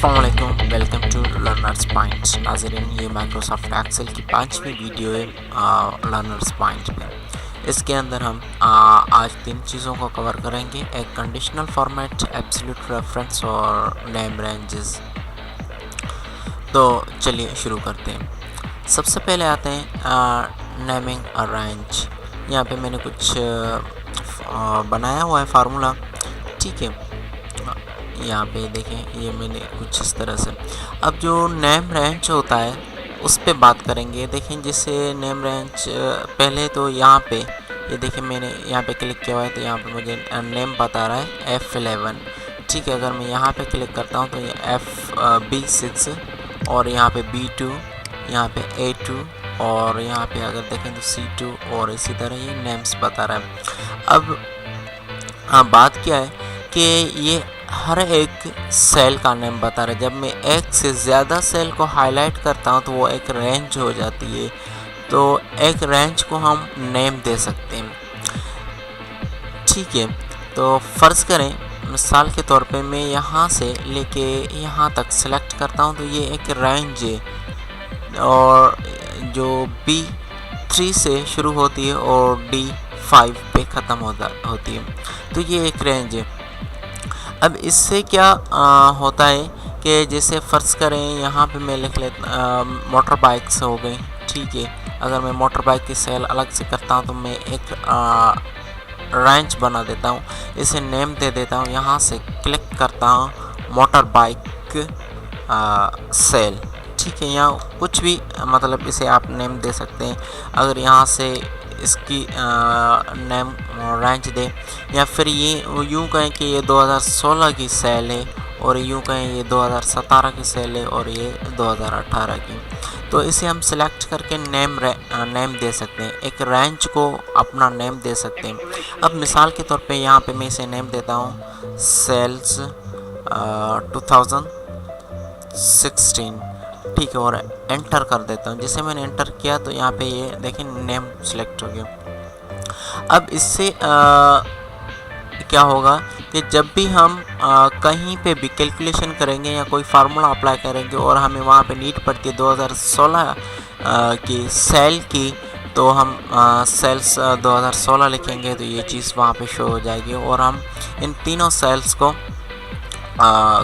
अस्सलाम वालेकुम, welcome to learners point. नाज़रीन, ये माइक्रोसॉफ्ट एक्सेल की 5वीं वीडियो है लर्नर्स पॉइंट पे। इसके अंदर हम आज 3 चीज़ों को कवर करेंगे। एक कंडीशनल फॉर्मेट, एब्सोल्यूट रेफरेंस और नेम रेंजेस। तो चलिए शुरू करते हैं। सबसे पहले आते हैं नेमिंग अ रेंज। यहाँ पे मैंने कुछ बनाया हुआ है फार्मूला, ठीक है। यहाँ पे देखें, ये मैंने कुछ इस तरह से। अब जो नेम रेंज होता है उस पे बात करेंगे। देखें, जैसे नेम रेंज पहले तो यहाँ पे ये देखें, मैंने यहाँ पे क्लिक किया हुआ है तो यहाँ पे मुझे नेम बता रहा है F11, ठीक है। अगर मैं यहाँ पे क्लिक करता हूँ तो ये B6 और यहाँ पे B2, यहाँ पे A2 और यहाँ पे अगर देखें तो C2 और इसी तरह ये नेम्स बता रहा है। अब बात क्या है कि ये हर एक सेल का नेम बता रहा है। जब मैं एक से ज़्यादा सेल को हाईलाइट करता हूँ तो वो एक रेंज हो जाती है। तो एक रेंज को हम नेम दे सकते हैं, ठीक है। तो फ़र्ज़ करें, मिसाल के तौर पे मैं यहाँ से लेके यहाँ तक सेलेक्ट करता हूँ तो ये एक रेंज है और जो B3 से शुरू होती है और D5 पे ख़त्म होती है। तो ये एक रेंज है। अब इससे क्या होता है कि जैसे फ़र्ज़ करें यहाँ पे मैं लिख लेता मोटर बाइक्स हो गई, ठीक है। अगर मैं मोटर बाइक की सेल अलग से करता हूँ तो मैं एक रेंज बना देता हूँ, इसे नेम दे देता हूँ। यहाँ से क्लिक करता हूँ मोटर बाइक सेल, ठीक है। यहाँ कुछ भी मतलब इसे आप नेम दे सकते हैं। अगर यहाँ से इसकी नेम रेंज दे, या फिर ये यूँ कहें कि ये 2016 की सेल है और यूँ कहें ये 2017 की सेल है और ये 2018 की। तो इसे हम सेलेक्ट करके नेम दे सकते हैं, एक रेंज को अपना नेम दे सकते हैं। अब मिसाल के तौर पे यहाँ पे मैं इसे नेम देता हूँ सेल्स 2016, ठीक है, और एंटर कर देता हूँ। जैसे मैंने एंटर किया तो यहाँ पे ये देखें नेम सेलेक्ट हो गया। अब इससे क्या होगा कि जब भी हम कहीं पे भी कैलकुलेशन करेंगे या कोई फार्मूला अप्लाई करेंगे और हमें वहाँ पे नीड पड़ती है 2016 की सेल की, तो हम सेल्स 2016 लिखेंगे तो ये चीज़ वहाँ पे शो हो जाएगी और हम इन तीनों सेल्स को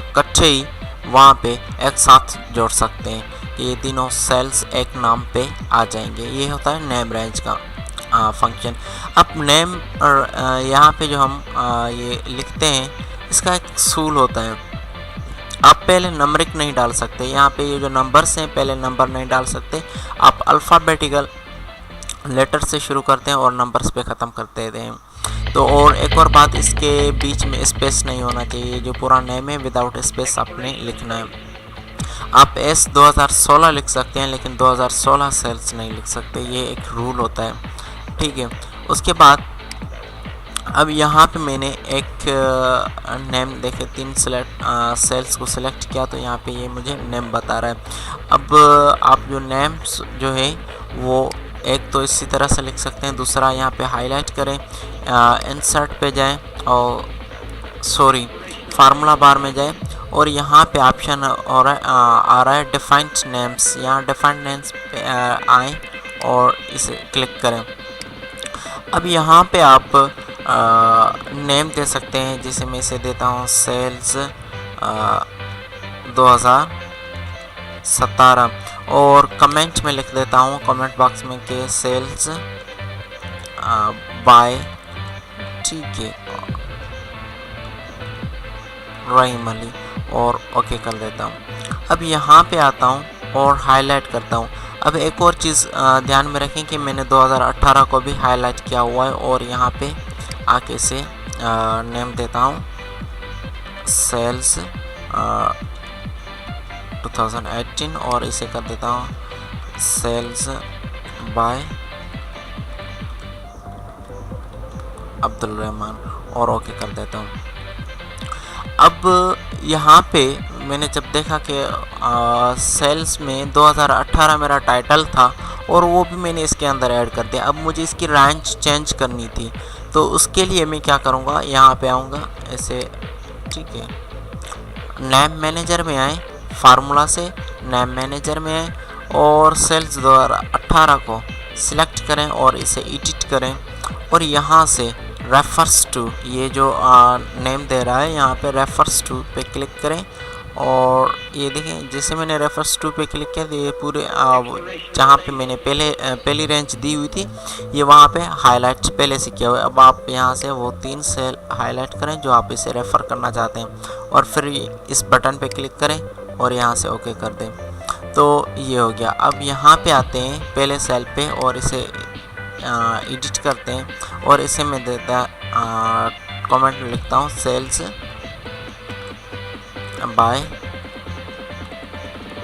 इकट्ठे ही वहाँ पे एक साथ जोड़ सकते हैं कि ये तीनों सेल्स एक नाम पे आ जाएंगे। ये होता है नेम रेंज का फंक्शन। अब नेम यहाँ पे जो हम ये लिखते हैं, इसका एक सूल होता है। आप पहले नंबरिक नहीं डाल सकते, यहाँ पे ये जो नंबर्स हैं पहले नंबर नहीं डाल सकते। आप अल्फ़ाबेटिकल लेटर से शुरू करते हैं और नंबर्स पे ख़त्म करते हैं। तो और एक और बात, इसके बीच में स्पेस नहीं होना चाहिए। जो पूरा नेम है विदाउट स्पेस आपने लिखना है। आप S 2016 लिख सकते हैं लेकिन 2016 सेल्स नहीं लिख सकते, ये एक रूल होता है, ठीक है। उसके बाद अब यहाँ पे मैंने एक नेम देखे 3 सेल्स को सिलेक्ट किया तो यहाँ पे ये मुझे नेम बता रहा है। अब आप जो नेम जो है वो एक तो इसी तरह से लिख सकते हैं, दूसरा यहाँ पे हाईलाइट करें, इंसर्ट पे जाएं और फार्मूला बार में जाएं और यहाँ पे ऑप्शन आ रहा है डिफाइंड नेम्स। यहाँ डिफाइंड नेम्स पे आएँ और इसे क्लिक करें। अब यहाँ पे आप नेम दे सकते हैं, जैसे मैं इसे देता हूँ सेल्स 2017 और कमेंट में लिख देता हूँ कमेंट बॉक्स में कि सेल्स बाय, ठीक है, रहीम अली, और ओके कर देता हूँ। अब यहाँ पे आता हूँ और हाईलाइट करता हूँ। अब एक और चीज़ ध्यान में रखें कि मैंने 2018 को भी हाईलाइट किया हुआ है और यहाँ पे आके से नेम देता हूँ सेल्स 2018 और इसे कर देता हूँ सेल्स बाय अब्दुल रहमान और ओके कर देता हूँ। अब यहाँ पे मैंने जब देखा कि सेल्स में 2018 मेरा टाइटल था और वो भी मैंने इसके अंदर ऐड कर दिया। अब मुझे इसकी रेंज चेंज करनी थी, तो उसके लिए मैं क्या करूँगा, यहाँ पे आऊँगा ऐसे, ठीक है, नेम मैनेजर में आए, फार्मूला से नेम मैनेजर में आए और सेल्स 2018 को सिलेक्ट करें और इसे एडिट करें और यहाँ से रेफर्स टू, ये जो नेम दे रहा है यहाँ पे रेफर्स टू पे क्लिक करें और ये देखें जैसे मैंने रेफर्स टू पे क्लिक किया तो ये पूरे जहाँ पे मैंने पहली रेंज दी हुई थी ये वहाँ पे हाईलाइट पहले से किया हुआ है। अब आप यहाँ से वो 3 सेल हाईलाइट करें जो आप इसे रेफ़र करना चाहते हैं और फिर इस बटन पे क्लिक करें और यहाँ से ओके कर दें। तो ये हो गया। अब यहाँ पे आते हैं पहले सेल पे और इसे एडिट करते हैं और इसे मैं देता कमेंट लिखता हूँ सेल्स बाय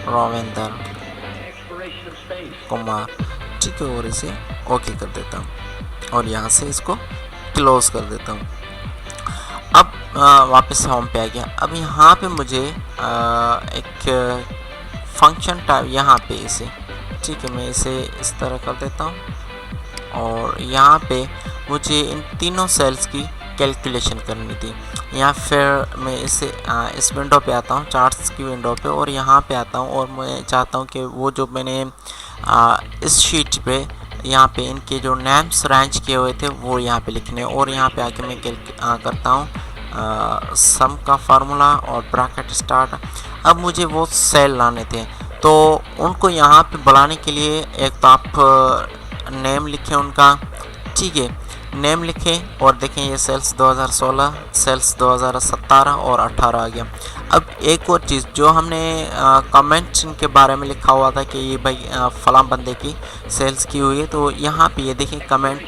रविंदर कुमार, ठीक है, और इसे ओके कर देता हूँ और यहाँ से इसको क्लोज कर देता हूँ। अब वापस होम पे आ गया। अब यहाँ पे मुझे एक फंक्शन टाइप यहाँ पे इसे, ठीक है, मैं इसे इस तरह कर देता हूँ और यहाँ पे मुझे इन तीनों सेल्स की कैलकुलेशन करनी थी। यहाँ फिर मैं इस विंडो पे आता हूँ, चार्ट्स की विंडो पे, और यहाँ पे आता हूँ और मैं चाहता हूँ कि वो जो मैंने इस शीट पे यहाँ पे इनके जो नेम्स रेंज किए हुए थे वो यहाँ पे लिखने और यहाँ पे आके मैं करता हूँ सम का फार्मूला और ब्रैकेट स्टार्ट। अब मुझे वो सेल लाने थे तो उनको यहाँ पे बुलाने के लिए एक तो आप नेम लिखें उनका, ठीक है, नेम लिखें और देखें ये सेल्स 2016, सेल्स 2017 और 18 आ गया। अब एक और चीज़ जो हमने कमेंट के बारे में लिखा हुआ था कि ये भाई फलां बंदे की सेल्स की हुई है, तो यहाँ पे ये देखें कमेंट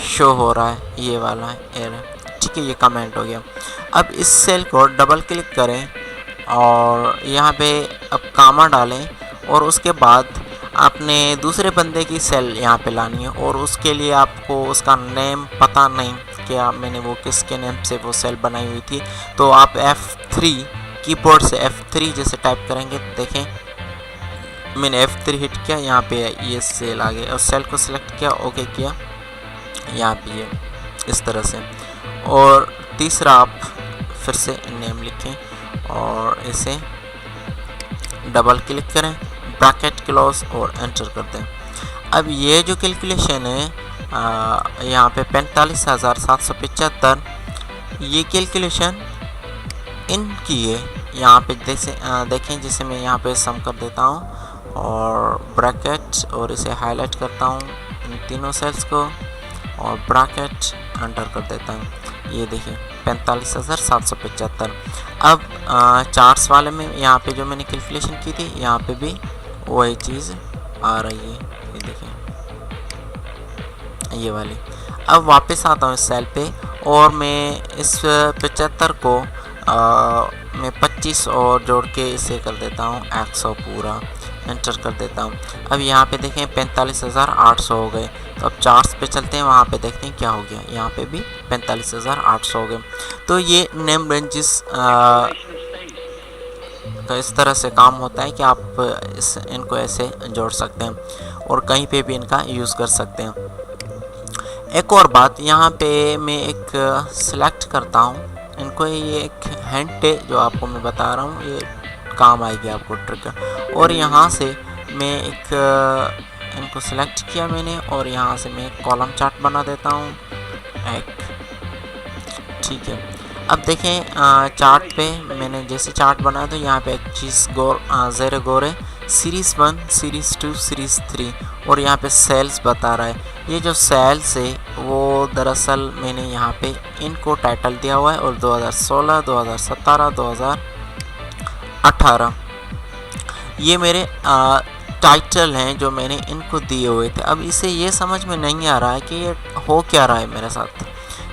शो हो रहा है, ये वाला है एरर, ठीक है, ये कमेंट हो गया। अब इस सेल को डबल क्लिक करें और यहाँ पे अब कामा डालें और उसके बाद आपने दूसरे बंदे की सेल यहाँ पे लानी है और उसके लिए आपको उसका नेम पता नहीं क्या मैंने वो किसके नेम से वो सेल बनाई हुई थी, तो आप F3 कीबोर्ड से F3 जैसे टाइप करेंगे, देखें मैंने F3 हिट किया, यहाँ पे ये सेल आ गया और सेल को सिलेक्ट किया, ओके किया, यहाँ पे ये इस तरह से। और तीसरा आप फिर से नेम लिखें और इसे डबल क्लिक करें, ब्रैकेट क्लोज और एंटर कर दें। अब ये जो कैलकुलेशन है यहाँ पे 45,775 ये कैलकुलेशन इनकी है। यहाँ पे देखें जैसे मैं यहाँ पे सम कर देता हूँ और ब्रैकेट और इसे हाईलाइट करता हूँ इन तीनों सेल्स को और ब्रैकेट एंटर कर देता हूँ, ये देखिए 45,775। अब चार्ट्स वाले में यहाँ पे जो मैंने कैलकुलेशन की थी यहाँ पे भी वही चीज़ आ रही है, ये देखें ये वाली। अब वापस आता हूँ इस सेल पे और मैं इस 75 को मैं 25 और जोड़ के इसे कर देता हूँ 100 पूरा, एंटर कर देता हूँ। अब यहाँ पे देखें 45,800 हो गए। तो अब चार्ट्स पे चलते हैं, वहाँ पे देखते हैं क्या हो गया, यहाँ पे भी 45,800 हो गए। तो ये नेम रेंजेस तो इस तरह से काम होता है कि आप इनको ऐसे जोड़ सकते हैं और कहीं पे भी इनका यूज़ कर सकते हैं। एक और बात, यहाँ पे मैं एक सिलेक्ट करता हूँ इनको, ये एक हिंट है जो आपको मैं बता रहा हूँ, ये काम आएगी आपको ट्रिक। और यहाँ से मैं एक इनको सिलेक्ट किया मैंने और यहाँ से मैं कॉलम चार्ट बना देता हूँ एक, ठीक है। अब देखें चार्ट पे मैंने जैसे चार्ट बनाया तो यहाँ पे एक चीज़ ज़ेर गौर है, सीरीज़ 1, सीरीज़ 2, सीरीज़ 3 और यहाँ पे सेल्स बता रहा है। ये जो सेल्स है वो दरअसल मैंने यहाँ पे इनको टाइटल दिया हुआ है और 2016, 2017, 2018 ये मेरे टाइटल हैं जो मैंने इनको दिए हुए थे। अब इसे ये समझ में नहीं आ रहा है कि ये हो क्या रहा है मेरे साथ।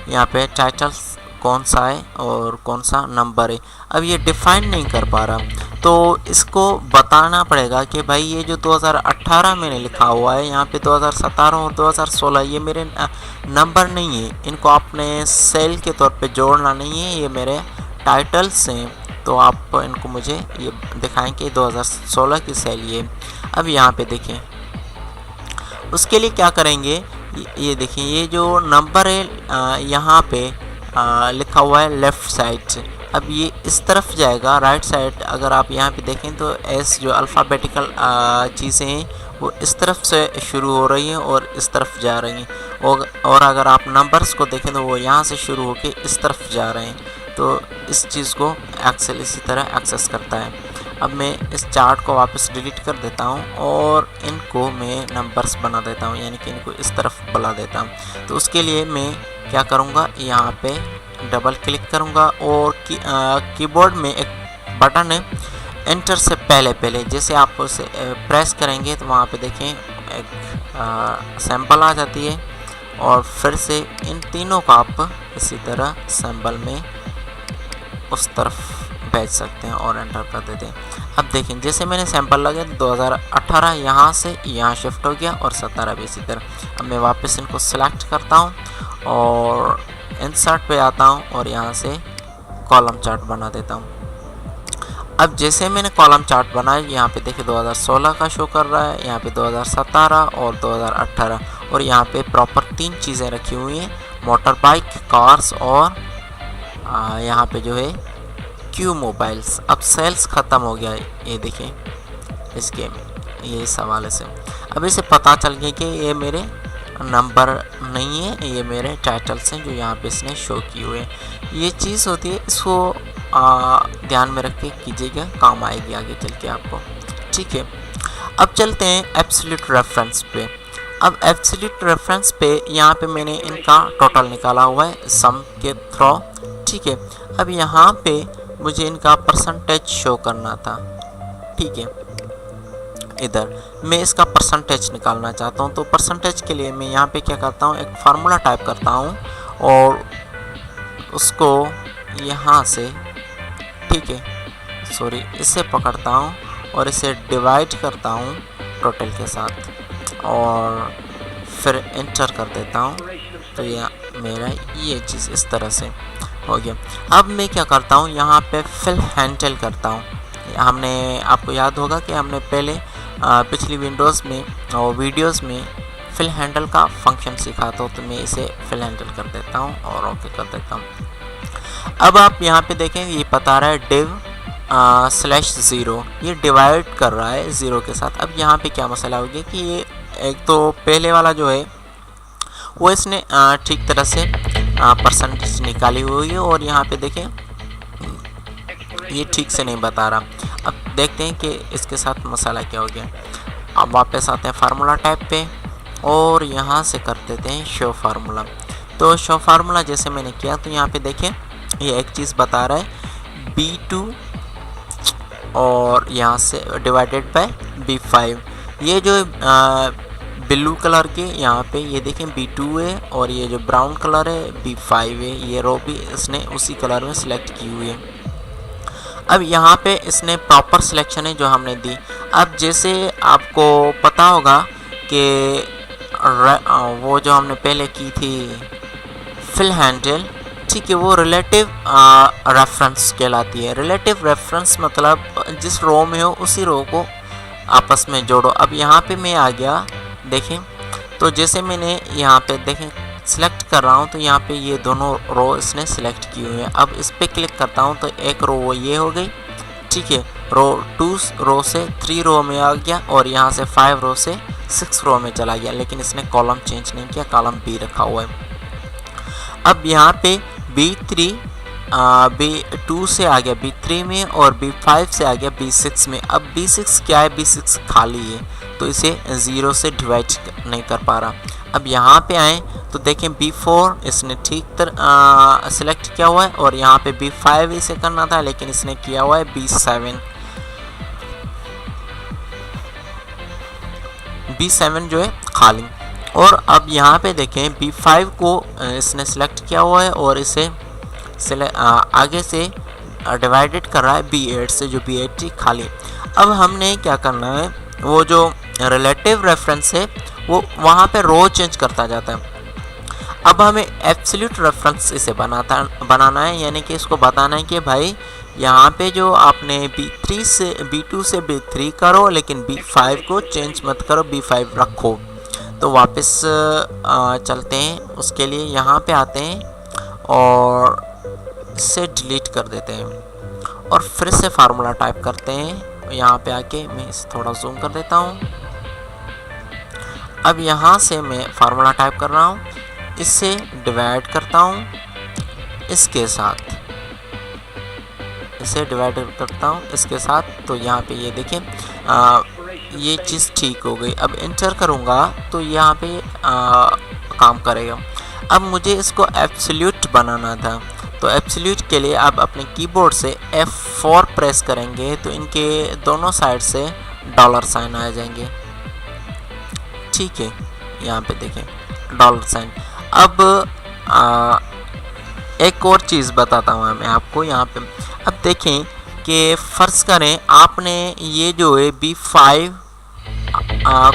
यहाँ पे टाइटल्स कौन सा है और कौन सा नंबर है, अब ये डिफाइन नहीं कर पा रहा, तो इसको बताना पड़ेगा कि भाई ये जो 2018 मैंने लिखा हुआ है यहाँ पे 2017 और 2016 ये मेरे नंबर नहीं है, इनको आपने सेल के तौर पे जोड़ना नहीं है, ये मेरे टाइटल्स हैं। तो आप इनको मुझे ये दिखाएं कि 2016 की सेल ये। अब यहाँ पे देखें, उसके लिए क्या करेंगे, ये देखिए ये जो नंबर है यहाँ पे लिखा हुआ है लेफ़्ट साइड, अब ये इस तरफ जाएगा राइट साइड। अगर आप यहाँ पे देखें तो एस जो अल्फ़ाबेटिकल चीज़ें हैं वो इस तरफ से शुरू हो रही हैं और इस तरफ जा रही हैं, और अगर आप नंबर्स को देखें तो वो यहाँ से शुरू होकर इस तरफ जा रहे हैं। तो इस चीज़ को एक्सेल इसी तरह एक्सेस करता है। अब मैं इस चार्ट को वापस डिलीट कर देता हूँ और इनको मैं नंबर्स बना देता हूँ, यानी कि इनको इस तरफ बुला देता हूँ। तो उसके लिए मैं क्या करूँगा, यहाँ पे डबल क्लिक करूँगा और कीबोर्ड में एक बटन है एंटर से पहले जैसे आप उसे प्रेस करेंगे तो वहाँ पे देखें एक सैंपल आ जाती है, और फिर से इन तीनों को आप इसी तरह सैंपल में उस तरफ भेज सकते हैं और एंटर कर देते हैं। अब देखें जैसे मैंने सैंपल लगे तो 2018 यहाँ से यहाँ शिफ्ट हो गया और 17 भी इसी तरह। अब मैं वापस इनको सिलेक्ट करता हूँ और इंसर्ट पे आता हूँ और यहाँ से कॉलम चार्ट बना देता हूँ। अब जैसे मैंने कॉलम चार्ट बनाया, यहाँ पे देखिए 2016 का शो कर रहा है, यहाँ पे 2017 और 2018, और यहाँ पे प्रॉपर 3 चीज़ें रखी हुई हैं, मोटर बाइक, कार्स और यहाँ पे जो है क्यू मोबाइल्स। अब सेल्स ख़त्म हो गया है, ये देखें इसके ये इस हवाले से। अब इसे पता चल गया कि ये मेरे नंबर नहीं है, ये मेरे टाइटल्स हैं जो यहाँ पे इसने शो किए हुए हैं। ये चीज़ होती है, इसको ध्यान में रख के कीजिएगा, काम आएगी आगे चल के आपको। ठीक है, अब चलते हैं एब्सोल्यूट रेफरेंस पे। अब एब्सोल्यूट रेफरेंस पे यहाँ पे मैंने इनका टोटल निकाला हुआ है सम के थ्रू। ठीक है, अब यहाँ पे मुझे इनका परसेंटेज शो करना था। ठीक है, इधर मैं इसका परसेंटेज निकालना चाहता हूँ, तो परसेंटेज के लिए मैं यहाँ पे क्या करता हूँ, एक फार्मूला टाइप करता हूँ और उसको यहाँ से, ठीक है सॉरी, इसे पकड़ता हूँ और इसे डिवाइड करता हूँ टोटल के साथ और फिर एंटर कर देता हूँ। तो यह मेरा ये चीज़ इस तरह से हो गया। अब मैं क्या करता हूँ, यहाँ पे फिल हैंडल करता हूँ। हमने, आपको याद होगा कि हमने पहले पिछली विंडोज़ में और वीडियोज़ में फिल हैंडल का फंक्शन सीखा था, तो मैं इसे फिल हैंडल कर देता हूँ और ओके कर देता हूँ। अब आप यहाँ पे देखें ये बता रहा है div /0, ये डिवाइड कर रहा है 0 के साथ। अब यहाँ पे क्या मसला हो गया कि ये एक तो पहले वाला जो है वो इसने ठीक तरह से परसेंटेज निकाली हुई है, और यहाँ पे देखें ये ठीक से नहीं बता रहा। अब देखते हैं कि इसके साथ मसाला क्या हो गया। अब वापस आते हैं फार्मूला टैब पे और यहाँ से कर देते हैं शो फार्मूला। तो शो फार्मूला जैसे मैंने किया तो यहाँ पे देखें ये एक चीज़ बता रहा है B2 और यहाँ से डिवाइडेड बाय B5। ये जो ब्लू कलर के यहाँ पे ये देखें B2 है, और ये जो ब्राउन कलर है B5 है। ये रो भी इसने उसी कलर में सिलेक्ट की हुई है। अब यहाँ पे इसने प्रॉपर सिलेक्शन है जो हमने दी। अब जैसे आपको पता होगा कि वो जो हमने पहले की थी फिल हैंडल, ठीक है, वो रिलेटिव रेफरेंस कहलाती है। रिलेटिव रेफरेंस मतलब जिस रो में हो उसी रो को आपस में जोड़ो। अब यहाँ पे मैं आ गया, देखें तो जैसे मैंने यहाँ पे देखें सिलेक्ट कर रहा हूँ तो यहाँ पे ये दोनों रो इसने सिलेक्ट की हुई है। अब इस पर क्लिक करता हूँ तो एक रो वो ये हो गई, ठीक है, रो 2 रो से 3 रो में आ गया, और यहाँ से 5 रो से 6 रो में चला गया, लेकिन इसने कॉलम चेंज नहीं किया, कॉलम B रखा हुआ है। अब यहाँ पे B3 B2 से आ गया B3 में, और B5 से आ गया B6 में। अब B6 क्या है, B6 खाली है, तो इसे 0 से डिवाइड नहीं कर पा रहा। अब यहाँ पे आए तो देखें B4 इसने ठीक तरह सिलेक्ट किया हुआ है, और यहाँ पे B5 इसे करना था लेकिन इसने किया हुआ है B7 जो है खाली। और अब यहाँ पे देखें B5 को इसने सिलेक्ट किया हुआ है और इसे आगे से डिवाइडेड कर रहा है B8 से, जो B8 थी खाली। अब हमने क्या करना है, वो जो रिलेटिव रेफरेंस है वो वहाँ पे रो चेंज करता जाता है। अब हमें एब्सोल्यूट रेफरेंस इसे बनाना है, यानी कि इसको बताना है कि भाई यहाँ पे जो आपने B2 से B3 करो, लेकिन B5 को चेंज मत करो, B5 रखो। तो वापस चलते हैं, उसके लिए यहाँ पे आते हैं और इससे डिलीट कर देते हैं और फिर से फार्मूला टाइप करते हैं। यहाँ पे आके मैं इसे थोड़ा जूम कर देता हूँ। अब यहाँ से मैं फार्मूला टाइप कर रहा हूँ, इससे डिवाइड करता हूँ इसके साथ, इसे डिवाइड करता हूँ इसके साथ। तो यहाँ पे ये देखें ये चीज़ ठीक हो गई। अब इंटर करूँगा तो यहाँ पे काम करेगा। अब मुझे इसको एब्सोल्यूट बनाना था, तो एब्सोल्यूट के लिए आप अपने कीबोर्ड से F4 प्रेस करेंगे तो इनके दोनों साइड से डॉलर साइन आ जाएंगे। ठीक है, यहाँ पे देखें डॉलर साइन। अब एक और चीज़ बताता हूँ मैं आपको यहाँ पे। अब देखें कि फ़र्ज़ करें आपने ये जो है B5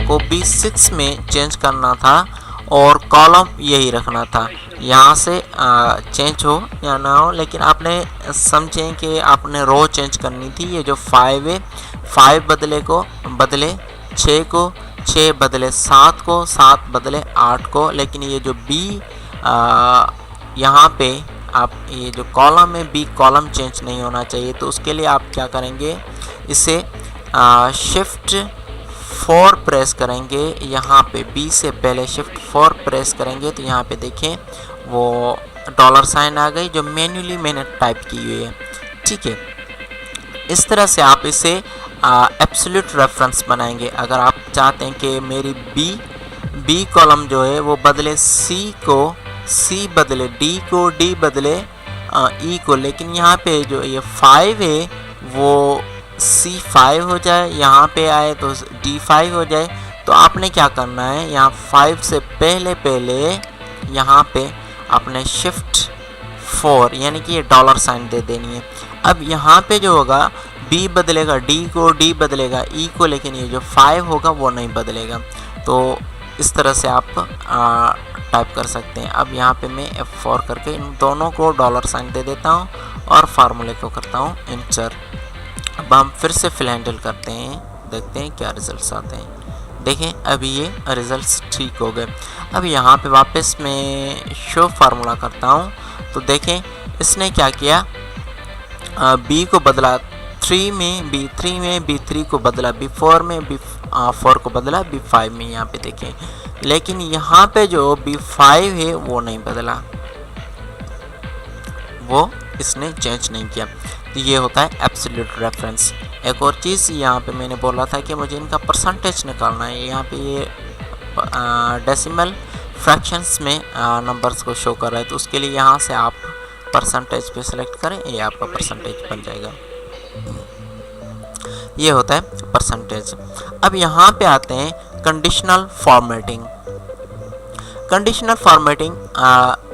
को B6 में चेंज करना था और कॉलम यही रखना था। यहाँ से चेंज हो या ना हो, लेकिन आपने समझें कि आपने रो चेंज करनी थी। ये जो 5 है, 5 बदले 6 को, 6 बदले 7 को, 7 बदले 8 को। लेकिन ये जो B यहाँ पे आप ये जो कॉलम है B कॉलम चेंज नहीं होना चाहिए। तो उसके लिए आप क्या करेंगे, इसे शिफ्ट 4 प्रेस करेंगे। यहाँ पे B से पहले शिफ्ट 4 प्रेस करेंगे तो यहाँ पे देखें वो डॉलर साइन आ गई जो मैन्युअली मैंने टाइप की हुई है। ठीक है, इस तरह से आप इसे एब्सोल्यूट रेफरेंस बनाएंगे। अगर आप चाहते हैं कि मेरी B कॉलम जो है वो बदले C को, C बदले D को, D बदले E को, लेकिन यहाँ पे जो ये 5 है वो C5 हो जाए, यहाँ पे आए तो D5 हो जाए। तो आपने क्या करना है, यहाँ 5 से पहले यहाँ पे आपने शिफ्ट 4 यानी कि ये डॉलर साइन दे देनी है। अब यहाँ पे जो होगा B बदलेगा D को, D बदलेगा E को, लेकिन ये जो 5 होगा वो नहीं बदलेगा। तो इस तरह से आप टाइप कर सकते हैं। अब यहाँ पे मैं F4 करके इन दोनों को डॉलर साइन दे देता हूँ और फार्मूले को करता हूँ इंटर। अब हम फिर से फिल हैंडल करते हैं, देखते हैं क्या रिजल्ट्स आते हैं। देखें अभी ये रिजल्ट्स ठीक हो गए। अब यहाँ पे वापस मैं शो फार्मूला करता हूँ तो देखें इसने क्या किया, B को बदला 3 में, B3 में, B3 को बदला B4 में, B4 को बदला B5 में। यहाँ पे देखें, लेकिन यहाँ पे जो B5 है वो नहीं बदला, वो इसने चेंज नहीं किया। तो ये होता है एब्सोल्यूट रेफरेंस। एक और चीज़ यहाँ पे मैंने बोला था कि मुझे इनका परसेंटेज निकालना है। यहाँ पे ये डेसिमल फ्रैक्शंस में नंबर्स को शो कर रहा है, तो उसके लिए यहाँ से आप परसेंटेज पे सेलेक्ट करें, ये आपका परसेंटेज बन जाएगा। ये होता है परसेंटेज। अब यहाँ पे आते हैं कंडीशनल फॉर्मेटिंग। कंडीशनल फॉर्मेटिंग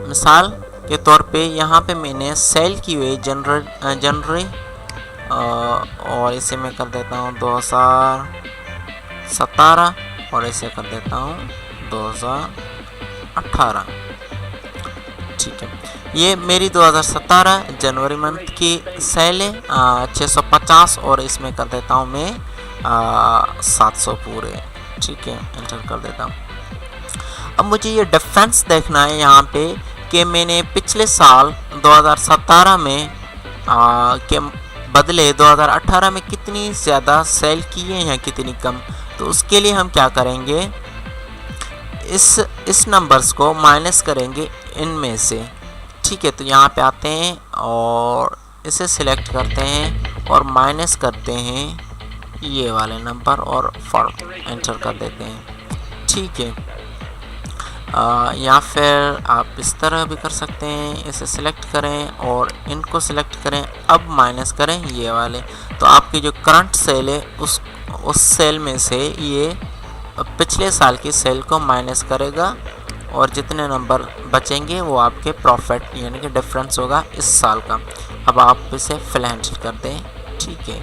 मिसाल के तौर पे यहाँ पे मैंने सेल की हुई जनवरी और इसे मैं कर देता हूँ 2017 और इसे कर देता हूँ 2018। ठीक है, ये मेरी 2017 जनवरी मंथ की सेल है 650 और इसमें कर देता हूँ मैं 700 पूरे। ठीक है, एंटर कर देता हूँ। अब मुझे ये डिफरेंस देखना है यहाँ पे कि मैंने पिछले साल 2017 में के बदले 2018 में कितनी ज़्यादा सेल की है या कितनी कम। तो उसके लिए हम क्या करेंगे, इस नंबर्स को माइनस करेंगे इनमें से। ठीक है, तो यहाँ पे आते हैं और इसे सिलेक्ट करते हैं और माइनस करते हैं ये वाले नंबर और फॉर्म एंटर कर देते हैं। ठीक है, या फिर आप इस तरह भी कर सकते हैं, इसे सिलेक्ट करें और इनको सिलेक्ट करें, अब माइनस करें ये वाले। तो आपकी जो करंट सेल है उस सेल में से ये पिछले साल की सेल को माइनस करेगा और जितने नंबर बचेंगे वो आपके प्रॉफिट यानी कि डिफरेंस होगा इस साल का। अब आप इसे फिल हैंडल कर दें। ठीक है,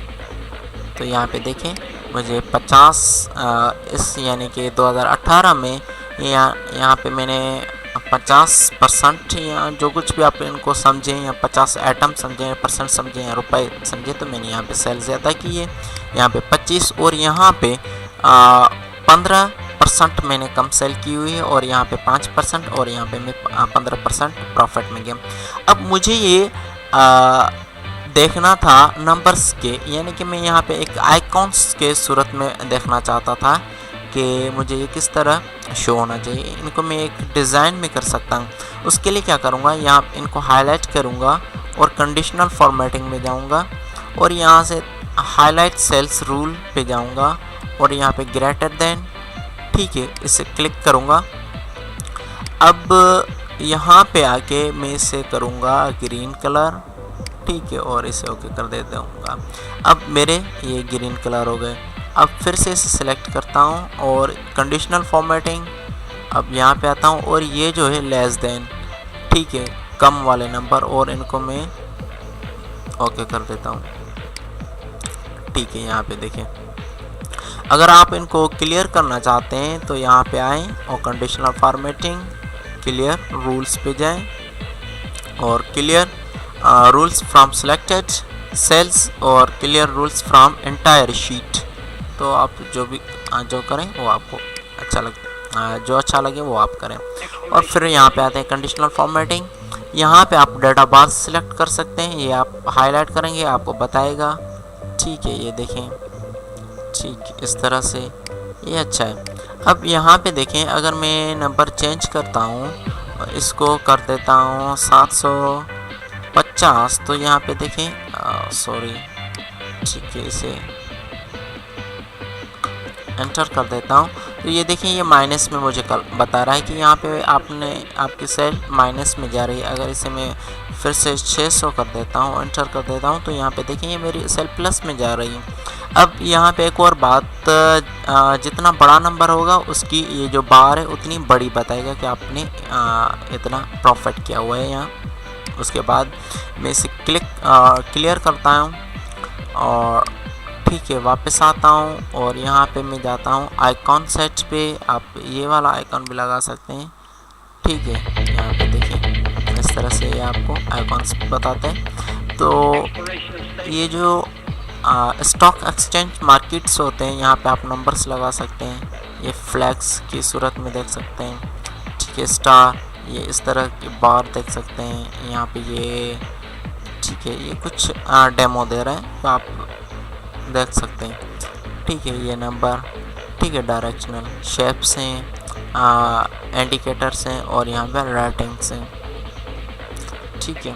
तो यहाँ पे देखें मुझे 50 इस यानी कि 2018 में यहाँ पे मैंने 50% या जो कुछ भी आप इनको समझें या 50 आइटम समझें, परसेंट समझें या रुपए समझें, तो मैंने यहाँ पे सेल ज़्यादा की है, यहाँ पे 25 और यहाँ पे 15% मैंने कम सेल की हुई है और यहाँ पे 5% और यहाँ पे मैं 15% प्रॉफिट में गया। अब मुझे ये देखना था नंबर्स के, यानी कि मैं यहाँ पे एक आइकॉन्स के सूरत में देखना चाहता था कि मुझे ये किस तरह शो होना चाहिए। इनको मैं एक डिज़ाइन में कर सकता हूँ। उसके लिए क्या करूँगा, यहाँ इनको हाईलाइट करूँगा और कंडीशनल फॉर्मेटिंग में जाऊँगा और यहाँ से हाईलाइट सेल्स रूल पे जाऊँगा और यहाँ पे ग्रेटर देन, ठीक है, इसे क्लिक करूँगा। अब यहाँ पे आके मैं इसे करूँगा ग्रीन कलर, ठीक है, और इसे ओके कर देता हूँ। अब मेरे ये ग्रीन कलर हो गए। अब फिर से इसे सिलेक्ट करता हूँ और कंडीशनल फॉर्मेटिंग, अब यहाँ पे आता हूँ और ये जो है लेस देन, ठीक है, कम वाले नंबर, और इनको मैं ओके कर देता हूँ, ठीक है। यहाँ पे देखें, अगर आप इनको क्लियर करना चाहते हैं तो यहाँ पे आएँ और कंडीशनल फॉर्मेटिंग, क्लियर रूल्स पे जाएं और clear rules from selected cells और clear rules from entire sheet. तो आप जो करें वो आपको अच्छा जो अच्छा लगे वो आप करें। और फिर यहाँ पे आते हैं कंडीशनल फॉर्मेटिंग। यहाँ पे आप डाटा बार सिलेक्ट कर सकते हैं, ये आप हाईलाइट करेंगे आपको बताएगा, ठीक है। ये देखें, ठीक, इस तरह से ये अच्छा है। अब यहाँ पे देखें, अगर मैं नंबर चेंज करता हूँ, इसको कर देता हूँ 750, तो यहाँ पे देखें सॉरी, ठीक है, इसे एंटर कर देता हूँ। तो ये देखें, ये माइनस में मुझे बता रहा है कि यहाँ पे आपकी सेल माइनस में जा रही है। अगर इसे मैं फिर से 600 कर देता हूँ, एंटर कर देता हूँ, तो यहाँ पे देखें ये मेरी सेल प्लस में जा रही है। अब यहाँ पे एक और बात, जितना बड़ा नंबर होगा उसकी ये जो बार है उतनी बड़ी बताएगा कि आपने इतना प्रॉफिट किया हुआ है यहाँ। उसके बाद मैं इसे क्लियर करता हूँ और ठीक है, वापस आता हूँ और यहाँ पे मैं जाता हूँ आइकॉन सेट पे। आप ये वाला आइकॉन भी लगा सकते हैं, ठीक है। यहाँ पे देखिए, इस तरह से ये आपको आइकॉन्स बताते हैं। तो ये जो स्टॉक एक्सचेंज मार्केट्स होते हैं, यहाँ पे आप नंबर्स लगा सकते हैं, ये फ्लैग्स की सूरत में देख सकते हैं, ठीक है। स्टार, ये इस तरह की बार देख सकते हैं यहाँ पे, ये ठीक है। ये कुछ डेमो दे रहा है तो आप देख सकते हैं, ठीक है। ये नंबर, ठीक है, डायरेक्शनल शेप्स हैं, इंडिकेटर्स हैं और यहाँ पर रेटिंग्स हैं, ठीक है।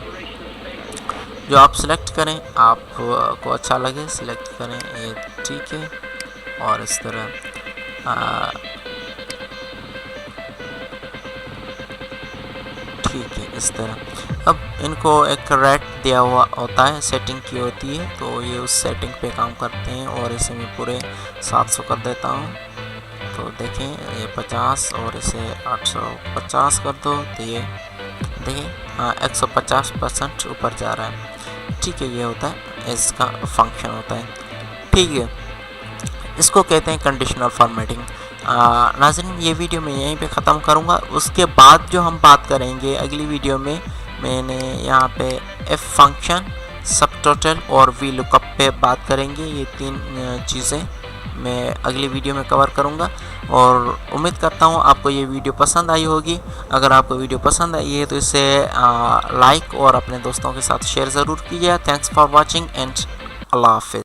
जो आप सिलेक्ट करें, आपको अच्छा लगे सिलेक्ट करें, ये ठीक है। और इस तरह ठीक है, इस तरह। अब इनको एक रेट दिया हुआ होता है, सेटिंग की होती है, तो ये उस सेटिंग पे काम करते हैं। और इसे मैं पूरे 700 कर देता हूँ, तो देखें ये 50 और इसे 850 कर दो, तो ये देखिए 150% ऊपर जा रहा है, ठीक है। ये होता है, इसका फंक्शन होता है, ठीक है। इसको कहते हैं कंडीशनल फॉर्मेटिंग। नाज़रीन, ये वीडियो मैं यहीं पे ख़त्म करूँगा। उसके बाद जो हम बात करेंगे अगली वीडियो में, मैंने यहाँ पे एफ फंक्शन, सब टोटल और वी लुकअप पे बात करेंगे। ये 3 चीज़ें मैं अगली वीडियो में कवर करूँगा और उम्मीद करता हूँ आपको ये वीडियो पसंद आई होगी। अगर आपको वीडियो पसंद आई है तो इसे लाइक और अपने दोस्तों के साथ शेयर ज़रूर कीजिए। थैंक्स फॉर वॉचिंग एंड अल्लाह हाफ़िज़।